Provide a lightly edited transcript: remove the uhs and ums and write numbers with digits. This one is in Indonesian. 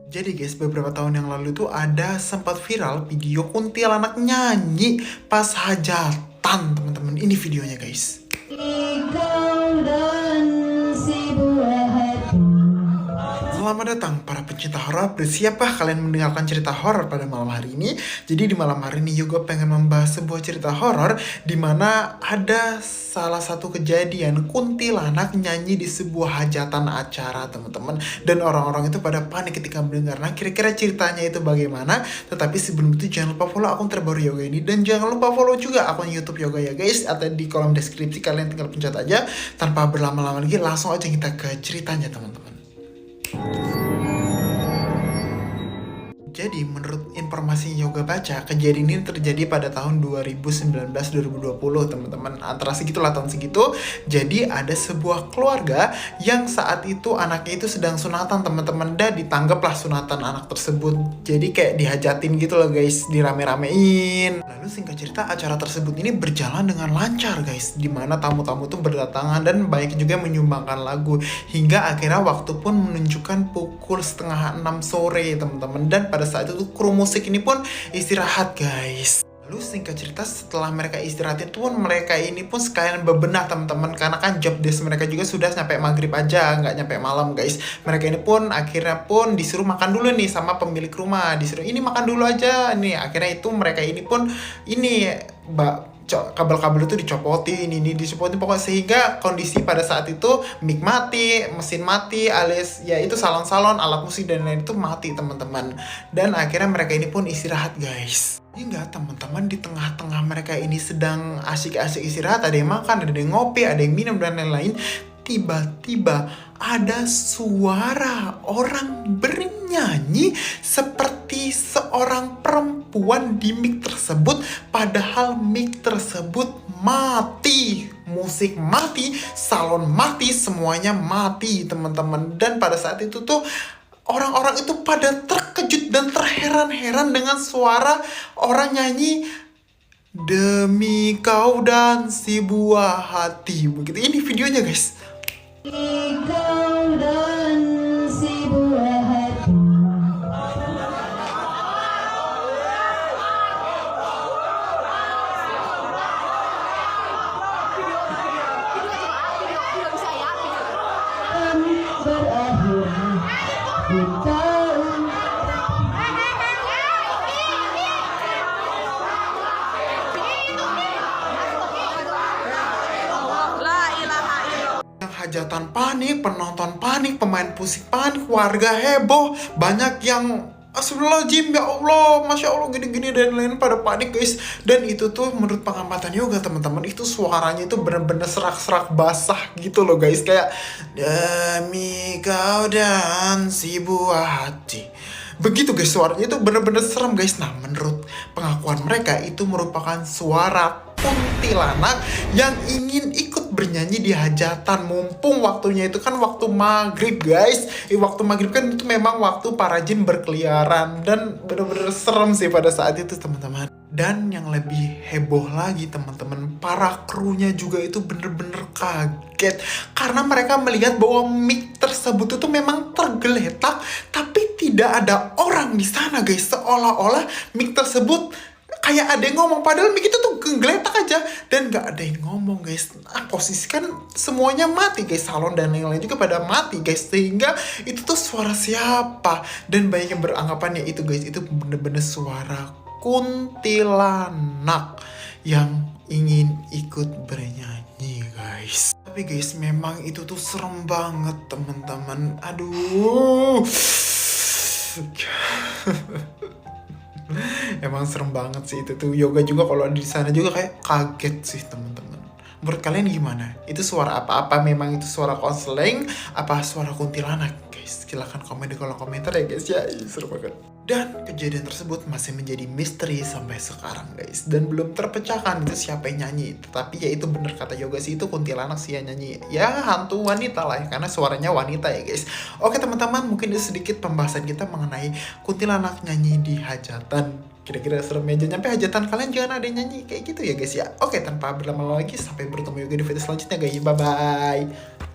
Jadi guys, beberapa tahun yang lalu tuh ada sempat viral video kuntilanak nyanyi pas hajatan, teman-teman. Ini videonya guys. Engkau dan si buah hati. Selamat datang para pencinta horor. Bersiapkah kalian mendengarkan cerita horor pada malam hari ini? Jadi di malam hari ini Yoga pengen membahas sebuah cerita horor di mana ada salah satu kejadian kuntilanak nyanyi di sebuah hajatan acara, teman-teman. Dan orang-orang itu pada panik ketika mendengar. Nah, kira-kira ceritanya itu bagaimana? Tetapi sebelum itu jangan lupa follow akun terbaru Yoga ini dan jangan lupa follow juga akun YouTube Yoga ya guys. Atau di kolom deskripsi kalian tinggal pencet aja. Tanpa berlama-lama lagi, langsung aja kita ke ceritanya, teman-teman. Jadi menurut informasi Yoga baca, kejadian ini terjadi pada tahun 2019-2020, teman-teman. Antara segitulah, tahun segitu. Jadi ada sebuah keluarga yang saat itu anaknya itu sedang sunatan, teman-teman. Dan ditanggaplah sunatan anak tersebut. Jadi kayak dihajatin gitu loh guys, dirame-ramein. Lalu singkat cerita, acara tersebut ini berjalan dengan lancar guys. Dimana tamu-tamu tuh berdatangan dan banyak juga menyumbangkan lagu. Hingga akhirnya waktu pun menunjukkan pukul 5:30 sore, teman-teman. Dan pada saat itu kru musik ini pun istirahat guys. Lalu singkat cerita, setelah mereka istirahat itu pun mereka ini pun sekalian bebenah, teman-teman. Karena kan job desk mereka juga sudah sampai maghrib aja, nggak nyampe malam guys. Mereka ini pun akhirnya pun disuruh makan dulu nih sama pemilik rumah. Disuruh ini makan dulu aja nih. Akhirnya itu mereka ini pun ini kabel-kabel itu dicopotin, ini dicopotin, pokoknya sehingga kondisi pada saat itu mic mati, mesin mati, alias ya itu salon-salon, alat musik dan lain itu mati, teman-teman. Dan akhirnya mereka ini pun istirahat guys. Hingga teman-teman di tengah-tengah mereka ini sedang asik-asik istirahat, ada yang makan, ada yang ngopi, ada yang minum dan lain-lain. Tiba-tiba ada suara orang bernyanyi seperti seorang perempuan di mic tersebut, padahal mic tersebut mati, musik mati, salon mati, semuanya mati, teman-teman. Dan pada saat itu tuh orang-orang itu pada terkejut dan terheran-heran dengan suara orang nyanyi demi kau dan si buah hati. Begitu, ini videonya guys. Engkau dan si buah hati. Kan berakhir di tahun. Yang hajatan panik, penonton panik, pemain musik panik, warga heboh, banyak yang Astagfirullahaladzim, ya Allah, Masya Allah, gini-gini dan lain pada panik guys. Dan itu tuh menurut pengamatan Yoga, teman-teman, itu suaranya itu bener-bener serak-serak basah gitu loh guys. Kayak demi kau dan si buah hati. Begitu guys, suaranya itu bener-bener serem guys. Nah, menurut pengakuan mereka itu merupakan suara kuntilanak yang ingin ikut bernyanyi di hajatan. Mumpung waktunya itu kan waktu maghrib guys. Waktu maghrib kan itu memang waktu para jin berkeliaran. Dan bener-bener serem sih pada saat itu, teman-teman. Dan yang lebih heboh lagi, teman-teman, para krunya juga itu bener-bener kaget. Karena mereka melihat bahwa mic tersebut itu memang tergeletak, tapi tidak ada orang di sana guys. Seolah-olah mic tersebut kayak ada yang ngomong, padahal mic itu tuh geletak aja dan nggak ada yang ngomong guys. Nah, posisi kan semuanya mati guys, salon dan lain-lain juga pada mati guys, sehingga itu tuh suara siapa. Dan banyak yang beranggapan ya itu guys, itu bener-bener suara kuntilanak yang ingin ikut bernyanyi guys. Tapi guys, memang itu tuh serem banget, teman-teman. Aduh. Emang serem banget sih itu tuh. Yoga juga kalau di sana juga kayak kaget sih, teman-teman. Menurut kalian gimana? Itu suara apa memang itu suara konseling? Apa suara kuntilanak? Guys, silahkan komen di kolom komentar ya guys ya. Seru banget. Dan kejadian tersebut masih menjadi misteri sampai sekarang guys. Dan belum terpecahkan itu siapa yang nyanyi. Tetapi ya itu bener kata Yoga sih, itu kuntilanak sih yang nyanyi. Ya hantu wanita lah ya, karena suaranya wanita ya guys. Oke teman-teman, mungkin itu sedikit pembahasan kita mengenai kuntilanak nyanyi di hajatan. Kira-kira serem aja nyampe hajatan kalian, jangan ada yang nyanyi kayak gitu ya guys ya. Oke, tanpa berlama-lama lagi, sampai bertemu juga di video selanjutnya guys. Bye-bye.